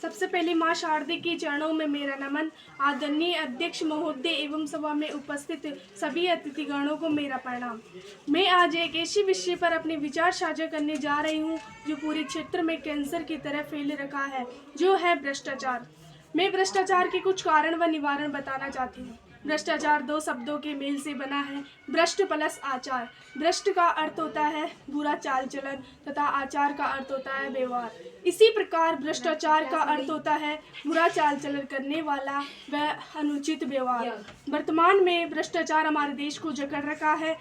सबसे पहले मां शारदे के चरणों में मेरा नमन। आदरणीय अध्यक्ष महोदय एवं सभा में उपस्थित सभी अतिथिगणों को मेरा प्रणाम। मैं आज एक ऐसे विषय पर अपने विचार साझा करने जा रही हूं जो पूरे क्षेत्र में कैंसर की तरह फैल रखा है, जो है भ्रष्टाचार। मैं भ्रष्टाचार के कुछ कारण व निवारण बताना चाहती हूँ। भ्रष्टाचार दो शब्दों के मेल से बना है, भ्रष्ट प्लस आचार। भ्रष्ट का अर्थ होता है बुरा चाल चलन तथा आचार का अर्थ होता है व्यवहार। इसी प्रकार भ्रष्टाचार का अर्थ होता है बुरा चाल चलन करने वाला व अनुचित व्यवहार। वर्तमान में भ्रष्टाचार हमारे देश को जकड़ रखा है।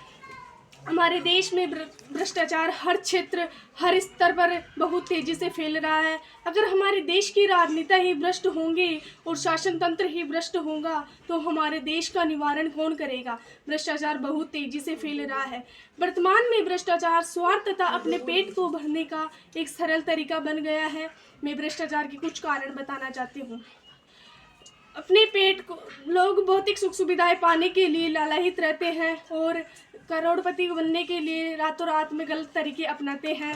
हमारे देश में भ्रष्टाचार हर क्षेत्र हर स्तर पर बहुत तेजी से फैल रहा है। अगर हमारे देश की राजनीति ही भ्रष्ट होंगे और शासन तंत्र ही भ्रष्ट होगा तो हमारे देश का निवारण कौन करेगा। भ्रष्टाचार बहुत तेजी से फैल रहा है। वर्तमान में भ्रष्टाचार स्वार्थ तथा अपने पेट को भरने का एक सरल तरीका बन गया है। मैं भ्रष्टाचार के कुछ कारण बताना चाहती हूँ। अपने पेट को लोग भौतिक सुख सुविधाएं पाने के लिए लालायित रहते हैं और करोड़पति बनने के लिए रातों रात में गलत तरीके अपनाते हैं।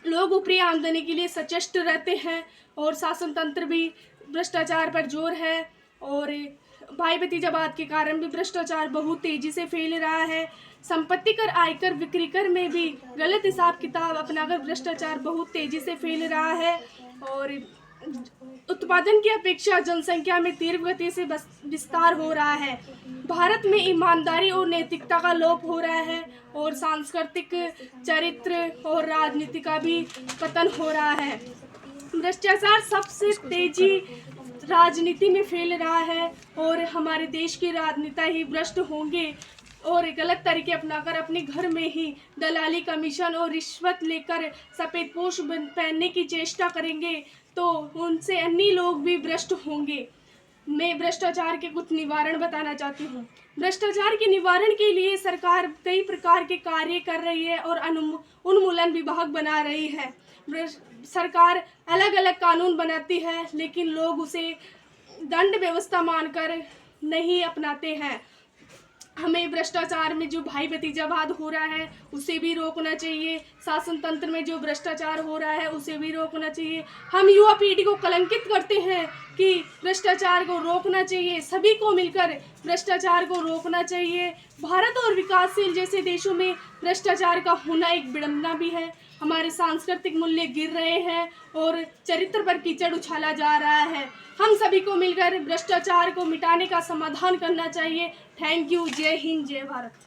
लोग ऊपरी आमदनी के लिए सचेष्ट रहते हैं और शासन तंत्र भी भ्रष्टाचार पर जोर है। और भाई भतीजावाद के कारण भी भ्रष्टाचार बहुत तेजी से फैल रहा है। संपत्ति कर आयकर बिक्री कर में भी गलत हिसाब किताब अपनाकर भ्रष्टाचार बहुत तेजी से फैल रहा है। और उत्पादन की अपेक्षा जनसंख्या में तीव्र गति से विस्तार हो रहा है। भारत में ईमानदारी और नैतिकता का लोप हो रहा है और सांस्कृतिक चरित्र और राजनीति का भी पतन हो रहा है। भ्रष्टाचार सबसे तेजी राजनीति में फैल रहा है और हमारे देश की राजनेता ही भ्रष्ट होंगे और गलत तरीके अपनाकर अपने घर में ही दलाली कमीशन और रिश्वत लेकर सफ़ेद पोश पहनने की चेष्टा करेंगे तो उनसे अन्य लोग भी भ्रष्ट होंगे। मैं भ्रष्टाचार के कुछ निवारण बताना चाहती हूँ। भ्रष्टाचार के निवारण के लिए सरकार कई प्रकार के कार्य कर रही है और उन्मूलन विभाग बना रही है। सरकार अलग अलग कानून बनाती है लेकिन लोग उसे दंड व्यवस्था मानकर नहीं अपनाते हैं। हमें भ्रष्टाचार में जो भाई भतीजावाद हो रहा है उसे भी रोकना चाहिए। शासन तंत्र में जो भ्रष्टाचार हो रहा है उसे भी रोकना चाहिए। हम युवा पीढ़ी को कलंकित करते हैं कि भ्रष्टाचार को रोकना चाहिए। सभी को मिलकर भ्रष्टाचार को रोकना चाहिए। भारत और विकासशील जैसे देशों में भ्रष्टाचार का होना एक विडंबना भी है। हमारे सांस्कृतिक मूल्य गिर रहे हैं और चरित्र पर कीचड़ उछाला जा रहा है। हम सभी को मिलकर भ्रष्टाचार को मिटाने का समाधान करना चाहिए। Thank you. जय हिंद, जय भारत।